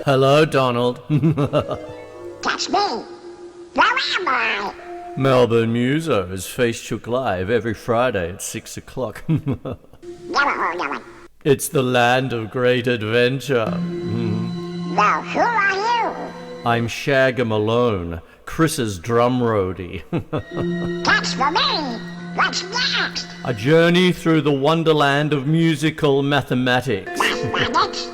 Hello, Donald. That's me. Where am I? Melbourne Musos, Face Chook Live every Friday at 6 o'clock. Never heard of it. It's the land of great adventure. Now, who are you? I'm Shagga Malone, Chris's drum roadie. That's for me. What's next? A journey through the wonderland of musical mathematics. Mathematics?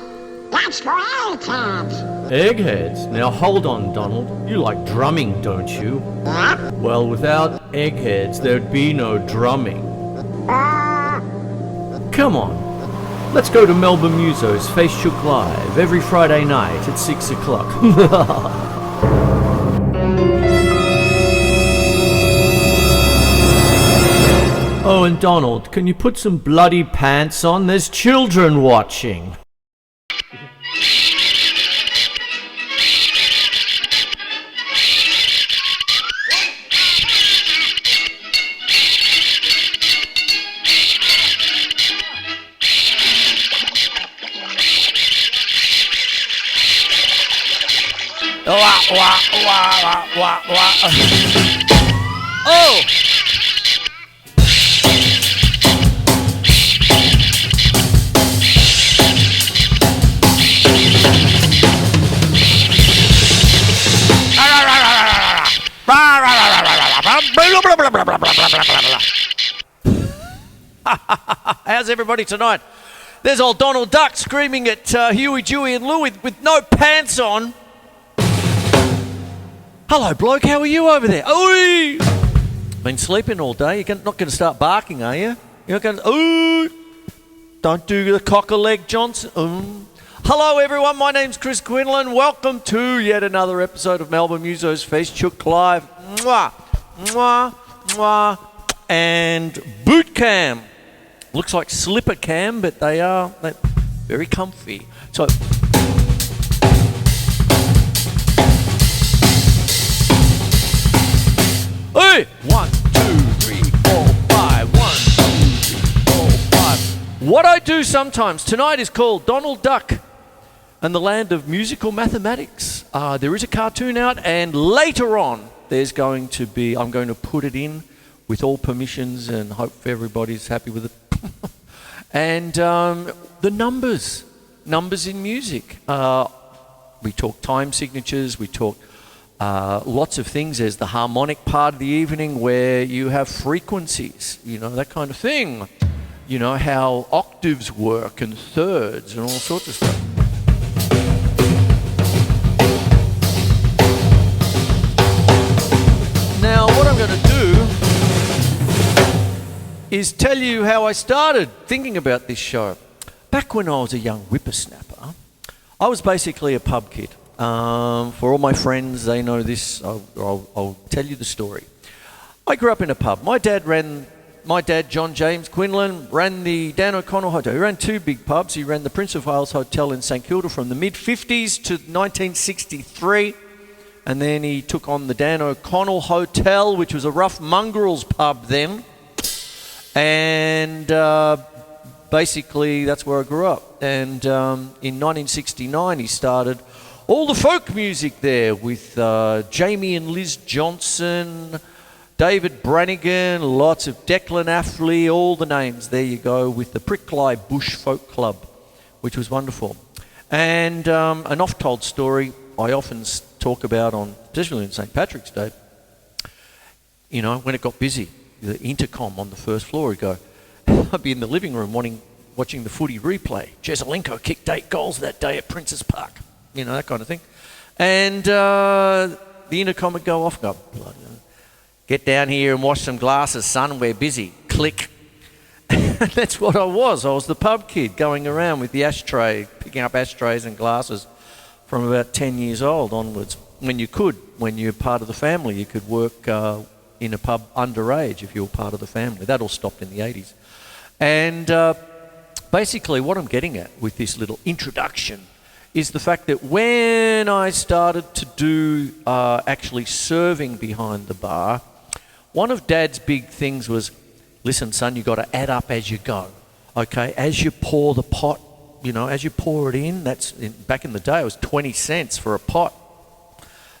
That's for eggheads. Eggheads? Now hold on, Donald. You like drumming, don't you? Yeah? Well, without eggheads, there'd be no drumming. Come on. Let's go to Melbourne Musos, Face Chook Live, every Friday night at 6 o'clock. Oh, and Donald, can you put some bloody pants on? There's children watching. Oh! How's everybody tonight? There's old Donald Duck screaming at Huey, Dewey and Louie with no pants on. Hello, bloke, how are you over there? Oi! Been sleeping all day. You're not going to start barking, are you? You're not going to... Ooh! Don't do the cock-a-leg Johnson. Ooh. Hello, everyone. My name's Chris Quinlan. Welcome to yet another episode of Melbourne Musos Face Chook Live. Mwah! Mwah! Mwah! And boot cam. Looks like slipper cam, but they're very comfy. So... Hey! 1, 2, 3, 4, 5. 1, 2, 3, 4, 5. What I do sometimes tonight is called Donald Duck and the Land of Musical Mathematics. There is a cartoon out, and later on I'm going to put it in with all permissions and hope everybody's happy with it. And the numbers in music. We talk time signatures, we talk lots of things. There's the harmonic part of the evening where you have frequencies, that kind of thing. How octaves work and thirds and all sorts of stuff. Now, what I'm going to do is tell you how I started thinking about this show. Back when I was a young whippersnapper, I was basically a pub kid. For all my friends, they know this. I'll tell you the story. I grew up in a pub. My dad, John James Quinlan, ran the Dan O'Connell Hotel. He ran two big pubs. He ran the Prince of Wales Hotel in St Kilda from the mid-50s to 1963. And then he took on the Dan O'Connell Hotel, which was a rough mongrel's pub then. And basically, that's where I grew up. And in 1969, he started all the folk music there with Jamie and Liz Johnson, David Brannigan, lots of Declan Affley, all the names. There you go, with the Prickly Bush Folk Club, which was wonderful. And an oft-told story I often talk about, especially on St. Patrick's Day, when it got busy, the intercom on the first floor would go, I'd be in the living room watching the footy replay. Jesselenko kicked 8 goals that day at Princes Park. That kind of thing. And the intercom would go off, get down here and wash some glasses, son, we're busy. Click. That's what I was. I was the pub kid going around with the ashtray, picking up ashtrays and glasses from about 10 years old onwards. When you're part of the family, you could work in a pub underage if you were part of the family. That all stopped in the 80s. And basically what I'm getting at with this little introduction is the fact that when I started to do actually serving behind the bar, one of Dad's big things was, listen, son, you've got to add up as you go. Okay, as you pour the pot as you pour it in, back in the day, it was 20 cents for a pot.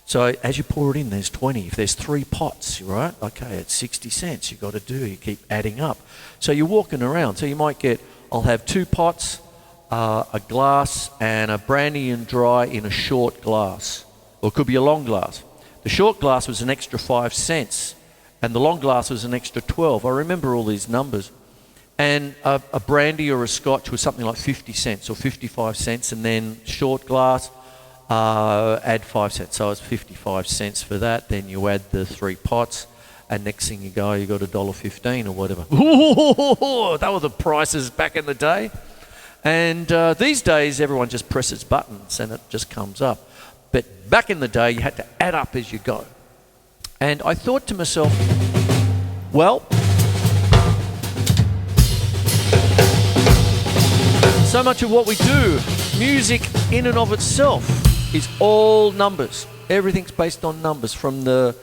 So as you pour it in, there's 20. If there's 3 pots, right? Okay, it's 60 cents. You've got to do. You keep adding up. So you're walking around. So you might I'll have 2 pots, a glass, and a brandy and dry in a short glass. Or it could be a long glass. The short glass was an extra 5 cents, and the long glass was an extra 12. I remember all these numbers. And a brandy or a scotch was something like 50 cents or 55 cents, and then short glass, add 5 cents. So it's 55 cents for that. Then you add the 3 pots, and next thing you got $1.15 or whatever. Ooh, that were the prices back in the day. And these days, everyone just presses buttons and it just comes up. But back in the day, you had to add up as you go. And I thought to myself, well, so much of what we do, music in and of itself, is all numbers. Everything's based on numbers, from the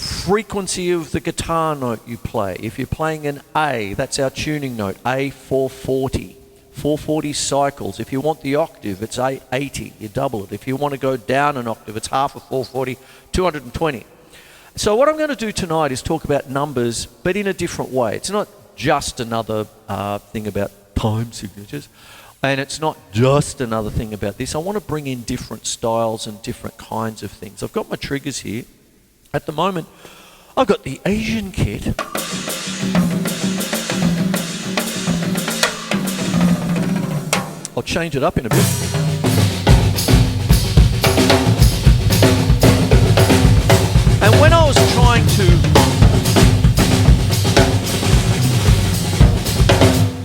frequency of the guitar note you play. If you're playing an A, that's our tuning note, A 440. 440 cycles. If you want the octave, it's A80. You double it. If you want to go down an octave, it's half of 440, 220. So what I'm going to do tonight is talk about numbers, but in a different way. It's not just another thing about time signatures, and it's not just another thing about this. I want to bring in different styles and different kinds of things. I've got my triggers here. At the moment, I've got the Asian kit. I'll change it up in a bit. And when I was trying to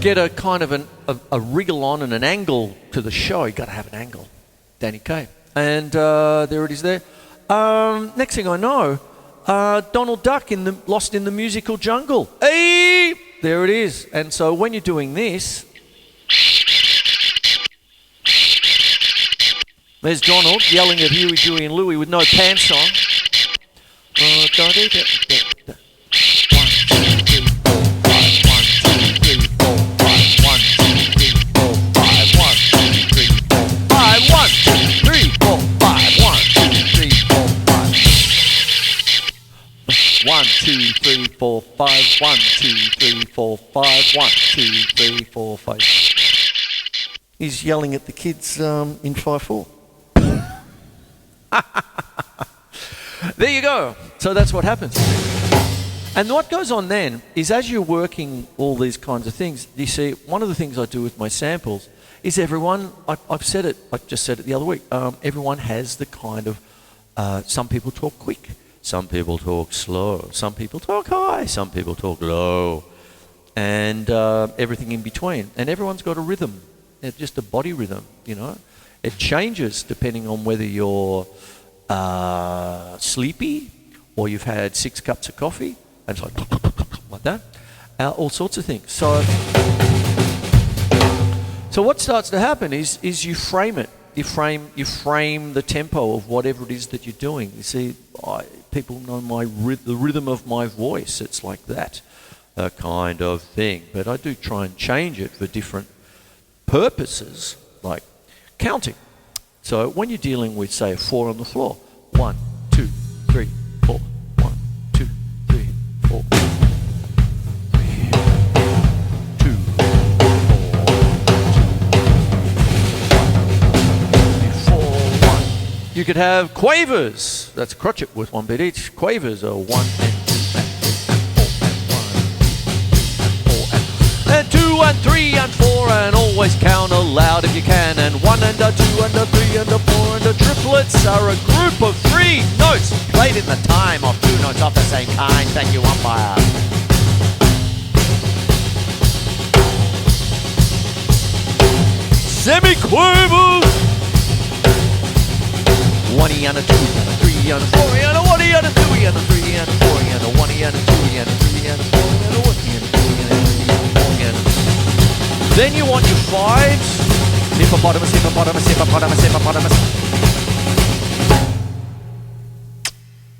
get a kind of a wriggle on and an angle to the show, you got to have an angle. Danny Kaye. And there it is there. Next thing I know, Donald Duck Lost in the Musical Jungle. Hey! There it is. And so when you're doing this, there's Donald yelling at Huey, Dewey, and Louie with no pants on. 1, 2, 3, 4, 5. 1, 2, 3, 4, 5. 1, 2, 3, 4, 5. 1, 2, 3, 4, 5. 1, 2, 3, 4, 5. 1, 2, 3, 4, 5. 1, 2, 3, 4, 5. 1, 2, 3, 4, 5. 1, 2, 3, 4, 5. He's yelling at the kids in 5/4. There you go. So that's what happens. And what goes on then is, as you're working all these kinds of things, you see, one of the things I do with my samples is everyone, I just said it the other week, everyone has the kind of, some people talk quick, some people talk slow, some people talk high, some people talk low, and everything in between. And everyone's got a rhythm, just a body rhythm, It changes depending on whether you're sleepy or you've had 6 cups of coffee, and it's like that, all sorts of things. So what starts to happen is you frame it. You frame the tempo of whatever it is that you're doing. You see, people know the rhythm of my voice. It's like that kind of thing. But I do try and change it for different purposes, like counting. So when you're dealing with, say, a 4 on the floor, 1, 2, 3, 4, 1, 2, 3, 4, 3, 2, 4, 1. You could have quavers. That's a crotchet with 1 beat each. Quavers are 1 and 2 and 3 and 4, and always count aloud if you can. And 1 and a 2 and a 3 and a 4 and a triplets are a group of 3 notes played in the time of 2 notes of the same kind. Thank you, umpire. Semiquavers. 1 and a 2 and a 3 and a 4 and a 1 and a 2 and a 3 and a 4 and a 1 and a 2 and a 3 and a 4 and a 1 and a 2 and a 3 and a 4 and a 4. Then you want your 5s. Hippopotamus, hippopotamus, hippopotamus, hippopotamus.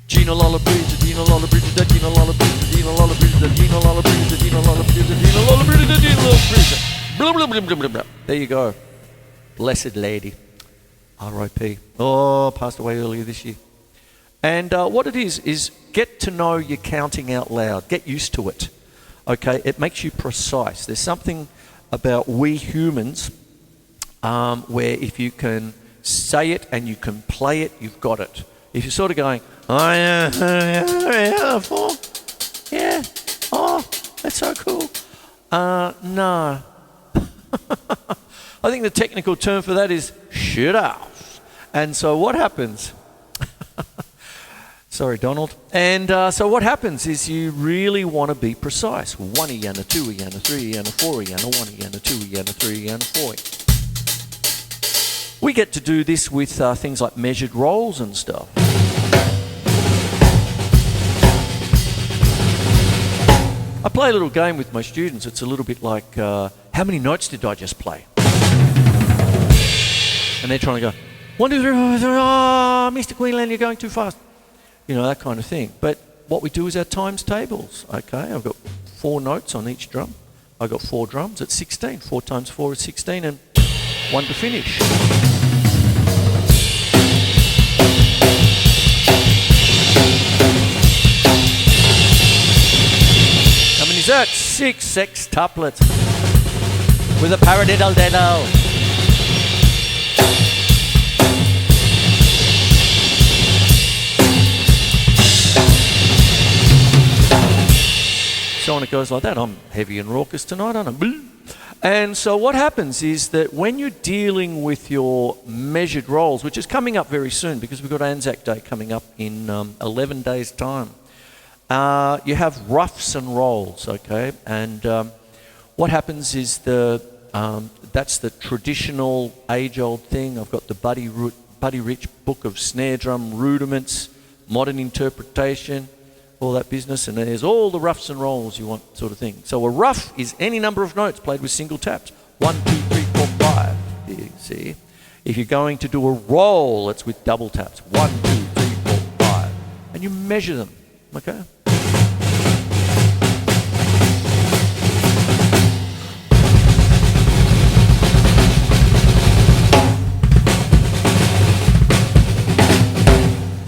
Gina Lolla Bridge, Gina Lolla Bridge, Gina Lolla Bridge, Gina Lolla Bridge, Gina Lolla Bridge, Gina Lolla Bridge, Gina Lolla Bridge, Gina Lolla Bridge. Blah blah There you go. Blessed lady. R.I.P. Oh, passed away earlier this year. And what it is get to know your counting out loud. Get used to it. Okay, it makes you precise. There's something about we humans where if you can say it and you can play it, you've got it. If you're sort of going, oh yeah, 4, yeah, oh, that's so cool. No. I think the technical term for that is shit off. And so what happens? Sorry, Donald. And so what happens is you really want to be precise. 1 and a 2 and a 3 and a 4 and a 1 and a 2 and a 3 and a 4. We get to do this with things like measured rolls and stuff. I play a little game with my students. It's a little bit like, how many notes did I just play? And they're trying to go, 1, 2, 3, 4, 5, oh, Mr. Quinlan, you're going too fast. You know, that kind of thing. But what we do is our times tables, okay? I've got 4 notes on each drum. I've got 4 drums at 16. 4 times 4 is 16 and 1 to finish. How many is that? 6 sextuplets with a paradiddle-diddle. So on it goes like that. I'm heavy and raucous tonight, aren't I? And so what happens is that when you're dealing with your measured rolls, which is coming up very soon because we've got Anzac Day coming up in 11 days' time, you have roughs and rolls, okay? And what happens is that's the traditional age-old thing. I've got the Buddy Rich book of snare drum rudiments, modern interpretation, all that business, and there's all the roughs and rolls you want, sort of thing. So a rough is any number of notes played with single taps. 1, 2, 3, 4, 5. You see? If you're going to do a roll, it's with double taps. 1, 2, 3, 4, 5. And you measure them, okay?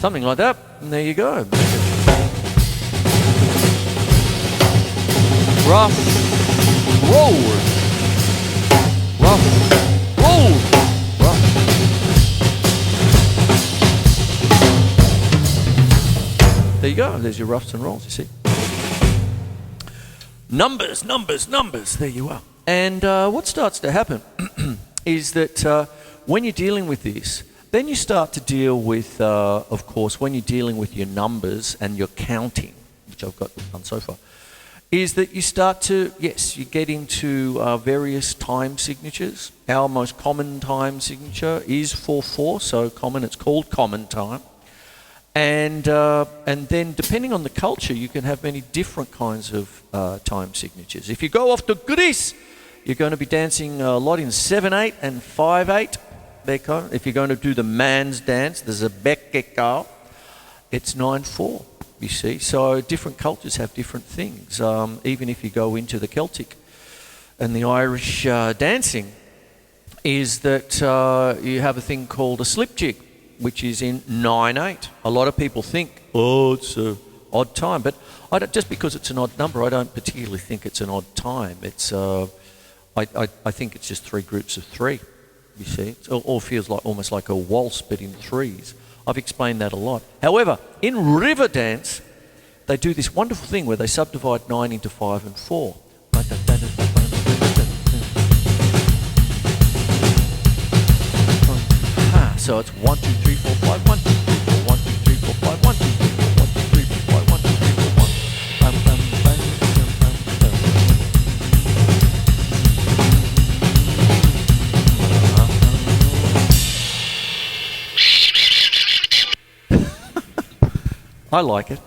Something like that, and there you go. Rough, roll, rough, roll, rough. There you go, there's your roughs and rolls, you see. Numbers, numbers, numbers, there you are. And what starts to happen is that when you're dealing with this, then you start to deal with, of course, when you're dealing with your numbers and your counting, which I've got done so far, is that you start to, yes, you get into various time signatures. Our most common time signature is 4/4, so common, it's called common time. And then depending on the culture, you can have many different kinds of time signatures. If you go off to Greece, you're going to be dancing a lot in 7/8 and 5/8. If you're going to do the man's dance, the Zebekeka, it's 9/4. You see, so different cultures have different things. Even if you go into the Celtic and the Irish dancing, is that you have a thing called a slip jig, which is in 9/8. A lot of people think, oh, it's an odd time, but just because it's an odd number, I don't particularly think it's an odd time. It's I think it's just 3 groups of 3. You see, it all feels like almost like a waltz, but in 3s. I've explained that a lot. However, in river dance, they do this wonderful thing where they subdivide 9 into 5 and 4. So it's 1, 2, 3, 4, 5, 1, 2, 3, 4, 1, 2, 3, 4, 5, 1, 2, 3, 4, 1, 2, 3, 4, 5, 1, 2, 3, 4, 1. I like it.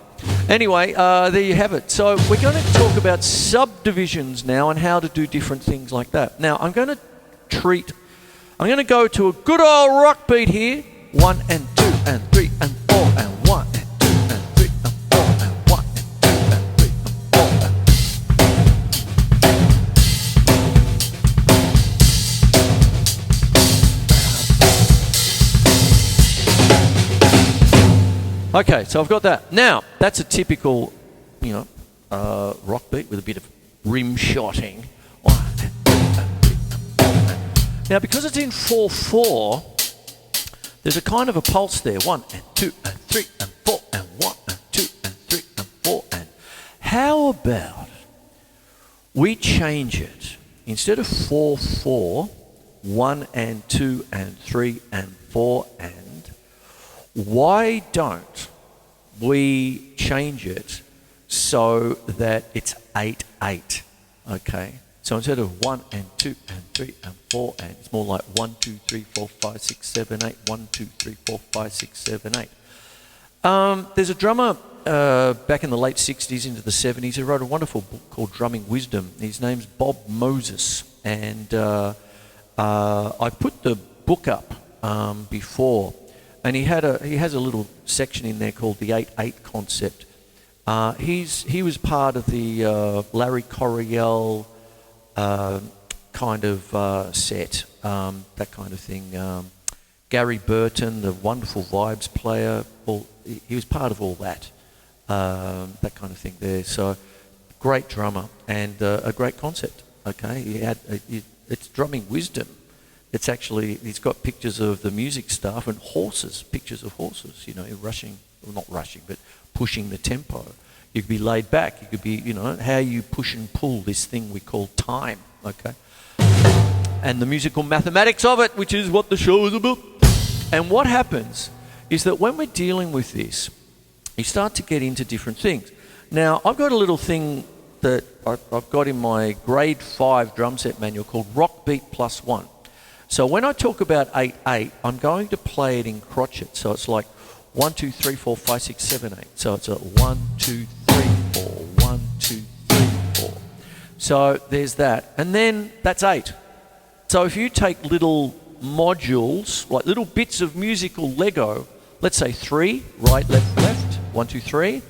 Anyway, there you have it. So we're going to talk about subdivisions now and how to do different things like that. Now, I'm going to go to a good old rock beat here. 1 and 2 and 3 and 4 and 1 and 2 and 3 and 4 and 1 and 2 and 3 and 4 and... Okay, so I've got that. Now, that's a typical, rock beat with a bit of rim shotting. 1 and 2 and 3 and 4 and. Now, because it's in 4/4, there's a kind of a pulse there. 1 and 2 and 3 and 4 and 1 and 2 and 3 and 4 and. How about we change it? Instead of 4/4, 1 and 2 and 3 and 4 and. Why don't we change it so that it's 8/8? Okay, so instead of 1 and 2 and 3 and 4 and, it's more like 1, 2, 3, 4, 5, 6, 7, 8. 1, 2, 3, 4, 5, 6, 7, 8. There's a drummer back in the late 60s into the 70s who wrote a wonderful book called Drumming Wisdom. His name's Bob Moses, and I put the book up before. And he has a little section in there called the 8/8 concept. He was part of the Larry Coryell kind of set, that kind of thing. Gary Burton, the wonderful vibes player, he was part of all that, that kind of thing there. So, great drummer and a great concept. Okay, it's drumming wisdom. It's actually, he's got pictures of the music stuff and horses, pictures of horses, rushing, well, not rushing, but pushing the tempo. You could be laid back. You could be, how you push and pull this thing we call time, okay? And the musical mathematics of it, which is what the show is about. And what happens is that when we're dealing with this, you start to get into different things. Now, I've got a little thing that I've got in my grade 5 drum set manual called Rock Beat Plus 1. So when I talk about 8/8, I'm going to play it in crotchet. So it's like 1, 2, 3, 4, 5, 6, 7, 8. So it's a 1, 2, 3, 4, 1, 2, 3, 4. So there's that. And then that's 8. So if you take little modules, like little bits of musical Lego, let's say 3, right, left, left, 1, 2, 3.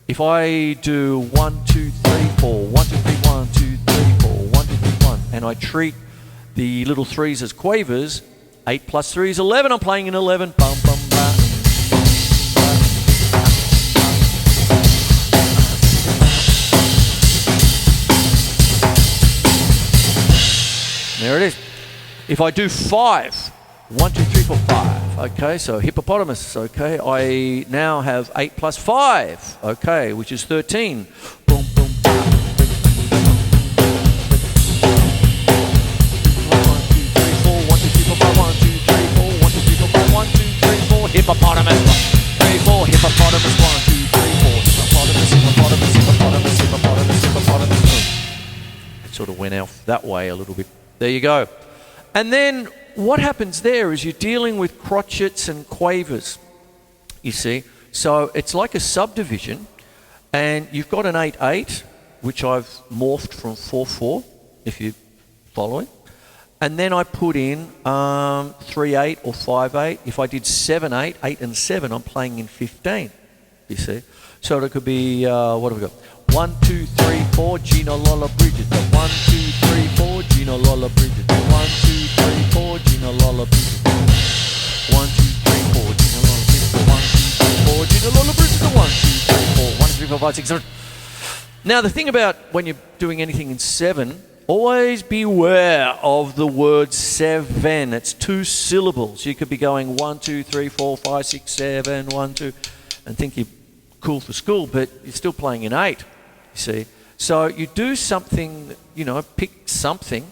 If I do 1, 2, 3, 4, 1, 2, 3, 1, 2, 3, 4, 1, 2, 3, 1, and I treat the little 3s as quavers, 8 plus 3 is 11. I'm playing in 11. Bum, bum, ba. There it is. If I do 5, 1, 2, 3, 4, 5. Okay, so hippopotamus. Okay, I now have 8 plus 5. Okay, which is 13. Boom, boom, ba. Hippopotamus, 3, 4, hippopotamus, 1, 2, 3, 4, hippopotamus, hippopotamus, hippopotamus, hippopotamus, hippopotamus. It sort of went off that way a little bit. There you go. And then what happens there is you're dealing with crotchets and quavers, you see. So it's like a subdivision, and you've got an 8/8, which I've morphed from 4/4, if you're following. And then I put in 3/8 or 5/8. If I did 7/8, 8 and 7, I'm playing in 15, you see. So it could be, what have we got? 1, 2, 3, 4, Gina Lola Bridget. 1, 2, 3, 4, Gina Lola Bridget. 1, 2, 3, 4, Gina Lola Bridget. 1, 2, 3, 4, Gina Lola Bridget. 1, 2, 3, 4, Gina Lola Bridget. 1, 2, 3, 4, 1, 2, 3, 4, 5, 6, 7. Now the thing about when you're doing anything in 7, always beware of the word 7. It's 2 syllables. You could be going 1, 2, 3, 4, 5, 6, 7, 1, 2, and think you're cool for school, but you're still playing in 8, you see. So you do something, pick something.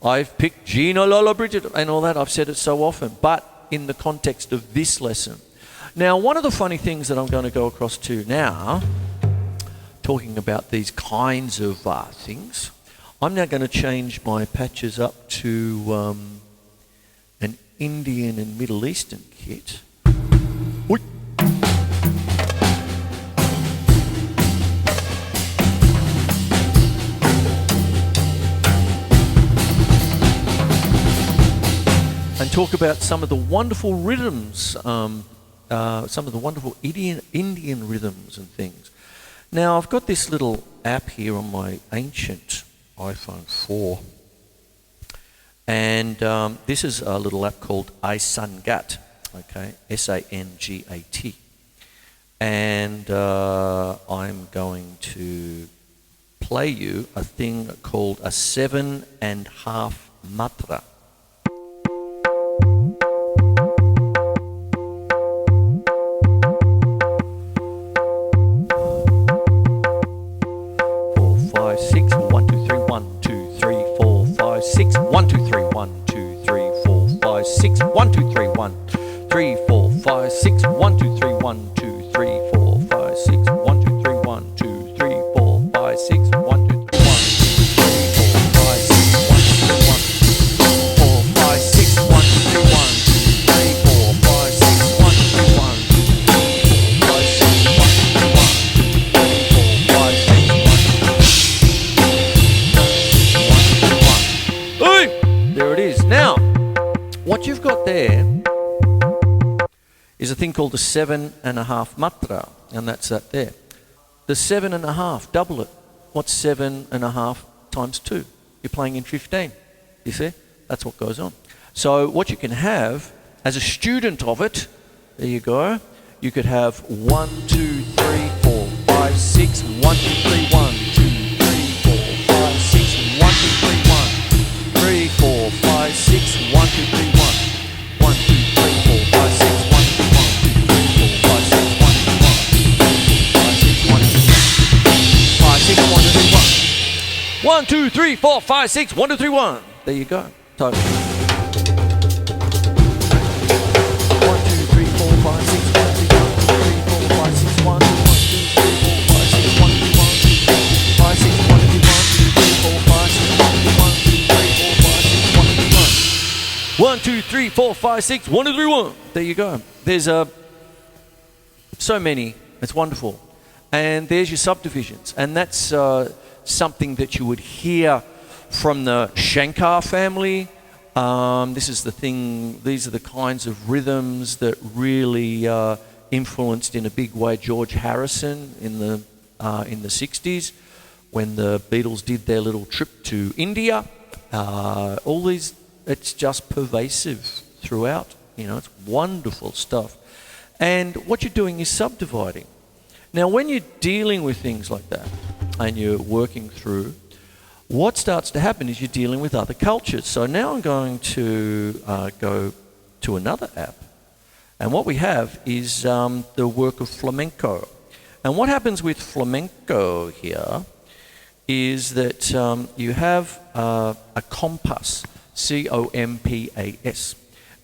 I've picked Gina Lola Bridget and all that. I've said it so often, but in the context of this lesson. Now, one of the funny things that I'm going to go across to now, talking about these kinds of things, I'm now going to change my patches up to an Indian and Middle Eastern kit. Oi. And talk about some of the wonderful rhythms, some of the wonderful Indian rhythms and things. Now, I've got this little app here on my ancient iPhone 4, and this is a little app called iSangat, okay, Sangat, and I'm going to play you a thing called a 7.5 matra. Six, one, two, three, one, two, three, four, five, six, one, two, three, one, three, four, five, six, one, two, three, one, two, three, four, five, six, one, two, three, one, two, three, four, five, six, one, two, three, one, three, four, five, six, one, two, three, one, four, five, six, one, two, three, one, three, four, five, six, one, two, three, one, five, six, one, two, three, one, three, four, five, six, there it is. Now, what you've got there is a thing called the 7.5 matra, and that's that there. The 7.5, double it. What's 7.5 times 2? You're playing in 15. You see? That's what goes on. So what you can have, as a student of it, there you go, you could have 1, 2, 3, 4, 5, 6, 1, 2, 3, 1, 2, 3, 4, 5, 6, 1, 2, 3, 1. 3, 4, 5, 6, 1, 2, 3, 1. 1, 2, 3, 4, 5, 6, 1, 2, 3, 1, 2, 3, 4, 5, 6, 1, 2, 1. 5, 6, 1, 2, 3, 1. 1, 2, 3, 4, 5, 6, 1, 2, 3, 1. There you go. So 1, 2, 3, 4, 5, 6, 1, 2, 3, 4, 5, 6, 1, 2, 3, 4, 5, 6, 1, 2, 1, 5, 6, 1, 2, 1, 3, 4, 5, 6, 1, 2, 1. 1, 2, 3, 4, 5, 6, 1, 2, 3, 1. There you go. There's so many. It's wonderful. And there's your subdivisions. And that's something that you would hear from the Shankar family. This is the thing. These are the kinds of rhythms that really influenced in a big way George Harrison in the 60s when the Beatles did their little trip to India. All these. It's just pervasive throughout. You know, it's wonderful stuff. And what you're doing is subdividing. Now, when you're dealing with things like that and you're working through, what starts to happen is you're dealing with other cultures. So now I'm going to go to another app. And what we have is the work of flamenco. And what happens with flamenco here is that you have a compass. C-O-M-P-A-S.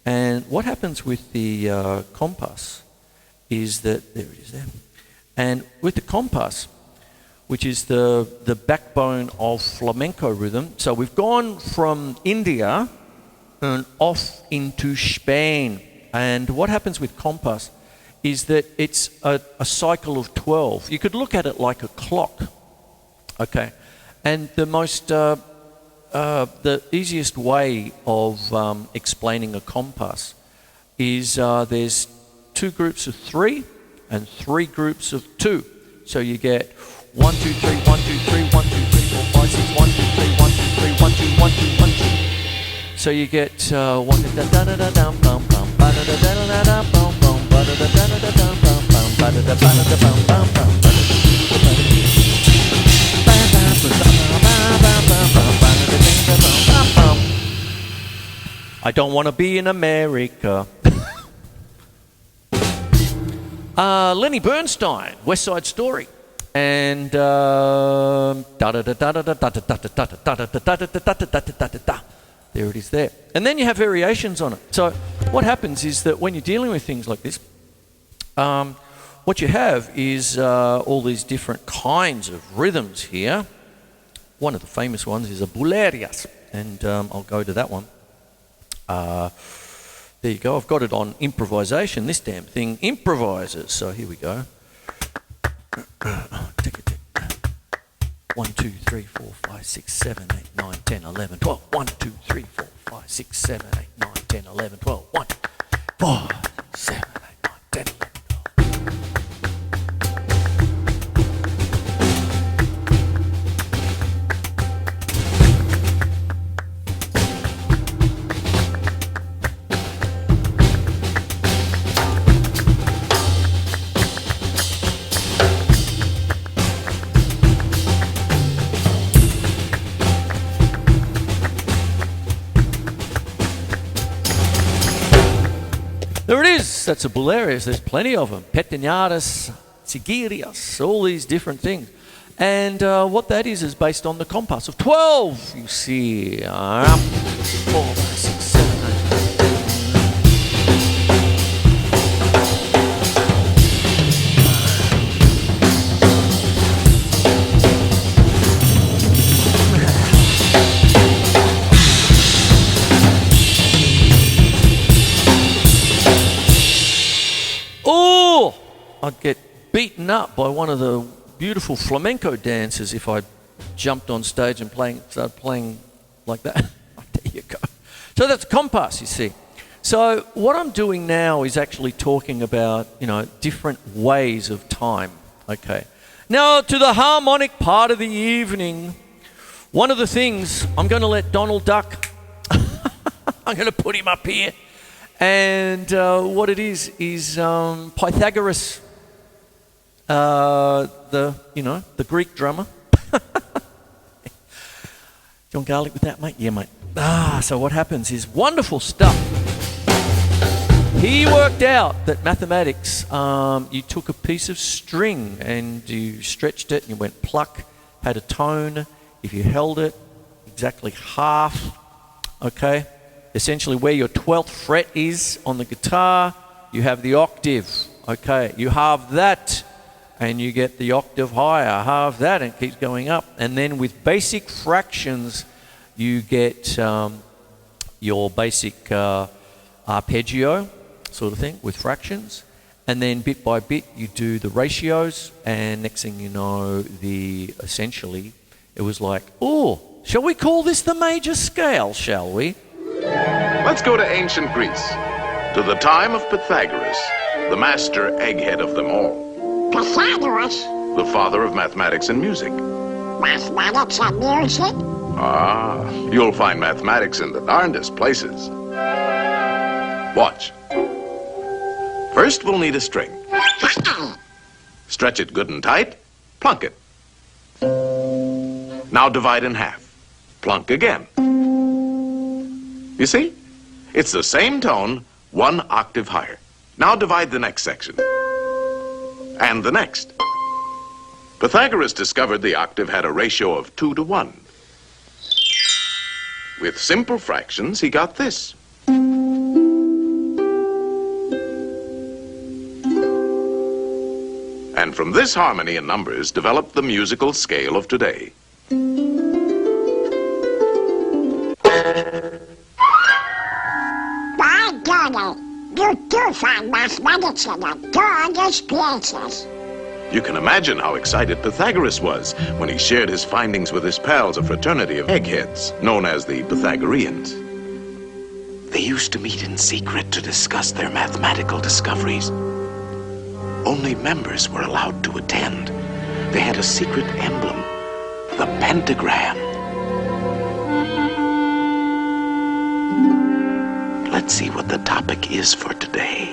And what happens with the compass is that, there it is there. And with the compass, which is the backbone of flamenco rhythm, so we've gone from India and off into Spain. And what happens with compass is that it's a cycle of 12. You could look at it like a clock, okay? And the most... the easiest way of explaining a compass is there's 2 groups of 3 and 3 groups of 2. So you get 1, 2, 3, 1, 2, 3, 1, 2, 3, 4, 5, 6, 1, 2, 3, 1, 2, 3, 1, 2, 1, 2, 1, 2. So you get 1, 2, da da da da dum bum bum, ba da da da da da bum bum, ba da da da da dum bum bum, ba da da da da bum bum bum. I don't want to be in America. Lenny Bernstein, West Side Story, and there it is there. And then you have variations on it. So what happens is that when you're dealing with things like this, what you have is all these different kinds of rhythms here. One of the famous ones is a bulerias, and I'll go to that one. There you go. I've got it on improvisation. This damn thing improvises. So here we go. Tick, tick. 1, 2, 3, 4, 5, 6, 7, 8, 9, 10, 11, 12. 1, 2, 3, 4, 5, 6, 7, 8, 9, 10, 11, 12. 1, 4, 7, 8, 9, 10, 11, 12. is. That's a Bularius. There's plenty of them. Petinatus, Sigirius, all these different things. And what that is based on the compass of 12, you see. 4, 5, 6, 7, 8. Oh, I'd get beaten up by one of the beautiful flamenco dancers if I jumped on stage and started playing like that. There you go. So that's compass, you see. So what I'm doing now is actually talking about, different ways of time. Okay. Now to the harmonic part of the evening. One of the things, I'm going to let Donald Duck, I'm going to put him up here. And what it is Pythagoras, the Greek drummer. You want garlic with that, mate? Yeah, mate. So what happens is wonderful stuff. He worked out that mathematics, you took a piece of string and you stretched it and you went pluck, had a tone. If you held it exactly half, okay, essentially where your 12th fret is on the guitar, you have the octave, okay? You halve that and you get the octave higher, halve that and it keeps going up. And then with basic fractions, you get your basic arpeggio sort of thing with fractions. And then bit by bit, you do the ratios. And next thing you know, essentially, it was like, oh, shall we call this the major scale, shall we? Let's go to ancient Greece, to the time of Pythagoras, the master egghead of them all. Pythagoras? The father of mathematics and music. Mathematics and music? You'll find mathematics in the darndest places. Watch. First, we'll need a string. Stretch it good and tight, plunk it. Now divide in half. Plunk again. You see? It's the same tone, one octave higher. Now divide the next section. And the next. Pythagoras discovered the octave had a ratio of 2 to 1. With simple fractions, he got this. And from this harmony in numbers developed the musical scale of today. By golly, you do find mathematics in the darndest places. You can imagine how excited Pythagoras was when he shared his findings with his pals, a fraternity of eggheads, known as the Pythagoreans. They used to meet in secret to discuss their mathematical discoveries. Only members were allowed to attend. They had a secret emblem, the pentagram. Let's see what the topic is for today.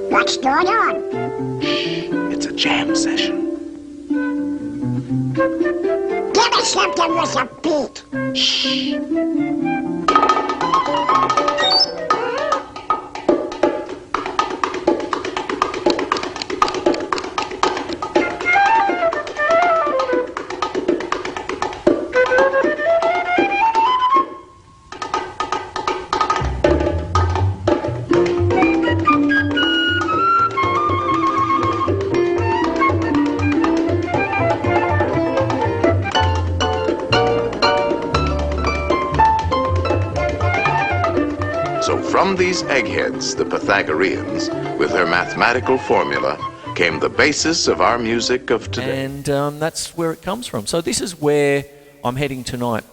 What's going on? It's a jam session. Give me something with a beat. Shh. From these eggheads, the Pythagoreans, with their mathematical formula, came the basis of our music of today. And that's where it comes from. So this is where I'm heading tonight,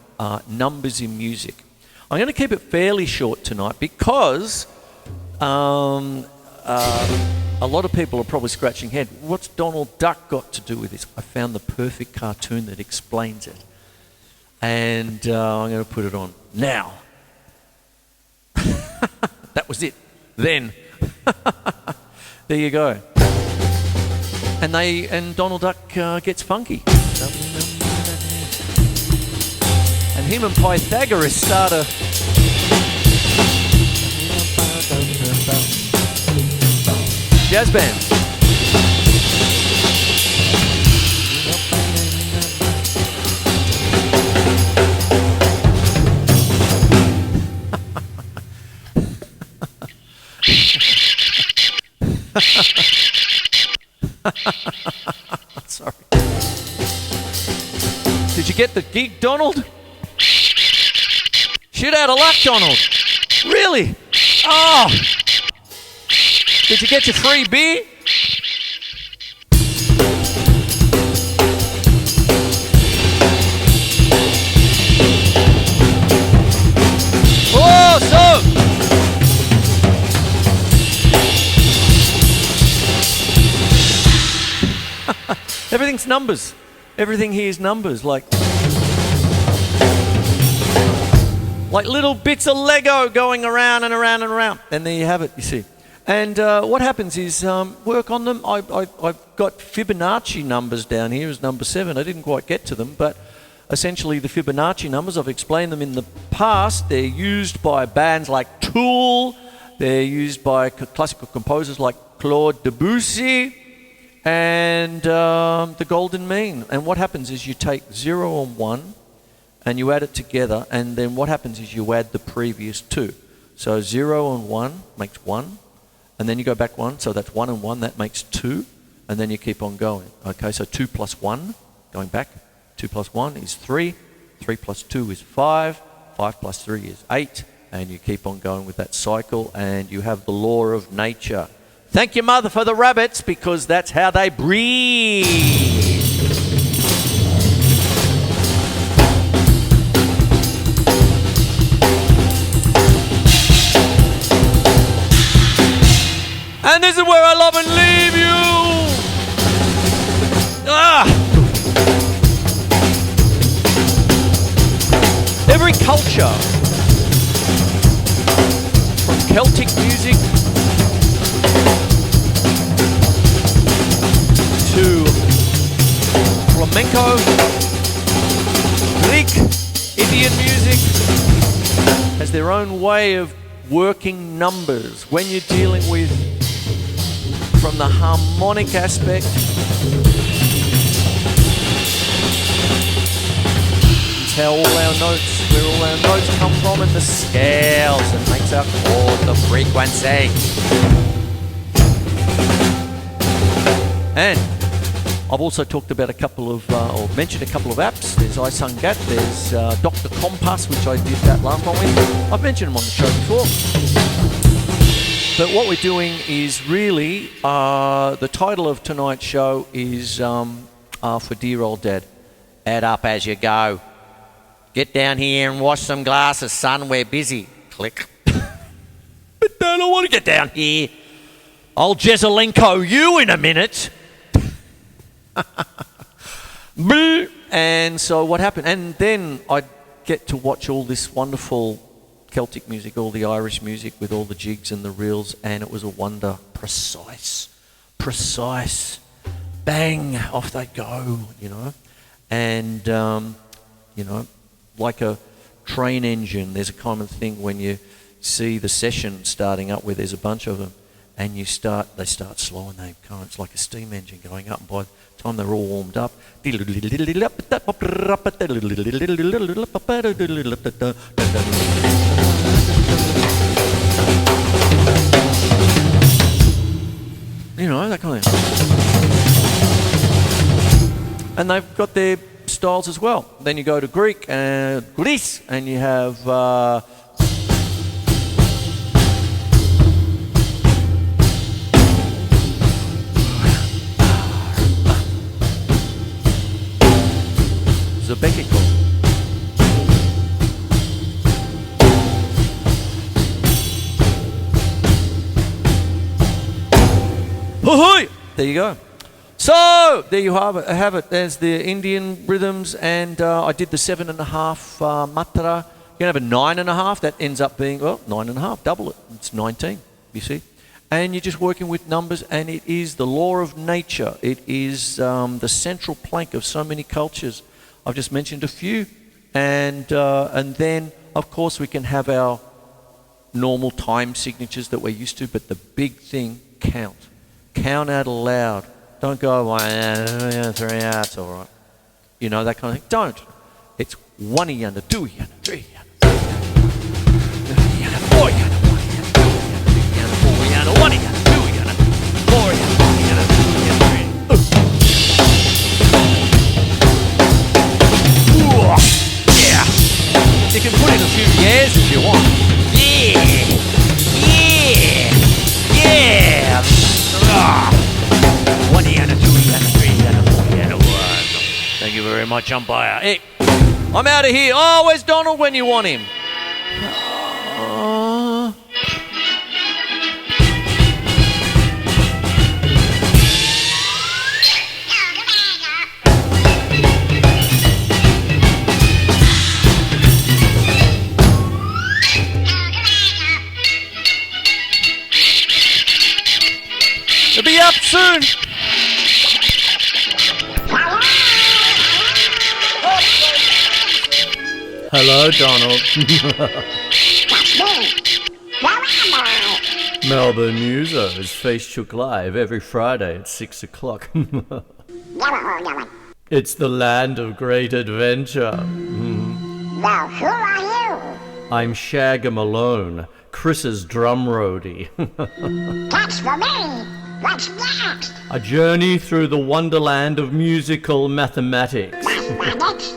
numbers in music. I'm going to keep it fairly short tonight because a lot of people are probably scratching head. What's Donald Duck got to do with this? I found the perfect cartoon that explains it. And I'm going to put it on now. That was it. Then. There you go. And Donald Duck gets funky. And him and Pythagoras start a... jazz band. Sorry. Did you get the gig, Donald? Shit out of luck, Donald. Really? Oh! Did you get your free beer? Oh, so! Everything's numbers. Everything here is numbers, like little bits of Lego going around and around and around. And there you have it, you see. And what happens is, work on them. I've got Fibonacci numbers down here as number 7. I didn't quite get to them, but essentially the Fibonacci numbers, I've explained them in the past. They're used by bands like Tool. They're used by classical composers like Claude Debussy and the Golden Mean. And what happens is you take 0 and 1 and you add it together, and then what happens is you add the previous 2. So 0 and 1 makes 1. And then you go back 1, so that's 1 and 1, that makes 2, and then you keep on going. Okay, so 2 plus 1, going back, 2 plus 1 is 3, 3 plus 2 is 5, 5 plus 3 is 8, and you keep on going with that cycle, and you have the law of nature. Thank your mother for the rabbits, because that's how they breathe. And this is where I love and leave you. Every culture, from Celtic music to flamenco, Greek, Indian music, has their own way of working numbers. When you're dealing with from the harmonic aspect, it's how all our notes, where all our notes come from, and the scales that makes our chord, the frequency. And I've also talked about a couple of, or mentioned a couple of apps. There's iSunggat, there's Dr. Compass, which I did that last one with. I've mentioned them on the show before. But what we're doing is really, the title of tonight's show is for dear old Dad. Add up as you go. Get down here and wash some glasses, son. We're busy. Click. But Dad, I want to get down here. I'll Jezelenko you in a minute. And so what happened? And then I'd get to watch all this wonderful Celtic music, all the Irish music with all the jigs and the reels, and it was a wonder. Precise, bang, off they go, you know. And, you know, like a train engine, there's a common thing when you see the session starting up where there's a bunch of them, and they start slow and they go, it's like a steam engine going up, and by the time they're all warmed up, you know, that kind of thing. And they've got their styles as well. Then you go to Greece, and you have Zebekiko. Hoi! There you go. So, there you have it. There's the Indian rhythms, and I did the 7.5 matra. You can have a 9.5. That ends up being, well, 9.5. Double it. It's 19, you see. And you're just working with numbers, and it is the law of nature. It is the central plank of so many cultures. I've just mentioned a few. And then, of course, we can have our normal time signatures that we're used to, but the big thing, count. Count out aloud. Don't go 1, 2, 3, that's all right. You know, that kind of thing. Don't. It's 1 yana, 2 yana, 3 yana, 4 yana, 4 yana, 1 yana, 2 yana, 3 yana, 4 yana, 1 yana, 2 yana, 4 yana, 1 yana, 2 yana, 3 yana. Yeah. You can put in a few yeahs if you want. Yeah. Yeah. Yeah. 1 yana, 2 yana, 3 yana, 4 yana, 1. Thank you very much, umpire. Hey, I'm out of here. Oh, where's Donald when you want him? He'll be up soon. Hello, Donald. Melbourne Musos, Facebook Live every Friday at 6 o'clock. It's the land of great adventure. Now, who are you? I'm Shagga Malone, Chris's drum roadie. That's for me. What's next? A journey through the wonderland of musical mathematics. Mathematics?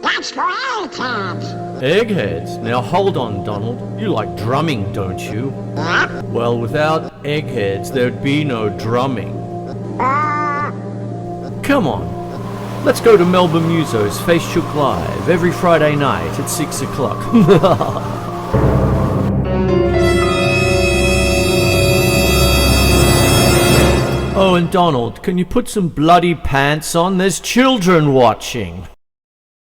That's for eggheads. Eggheads? Now hold on, Donald. You like drumming, don't you? Yeah? Well, without eggheads, there'd be no drumming. Come on. Let's go to Melbourne Musos Facebook Live every Friday night at 6 o'clock. Oh, and Donald, can you put some bloody pants on? There's children watching.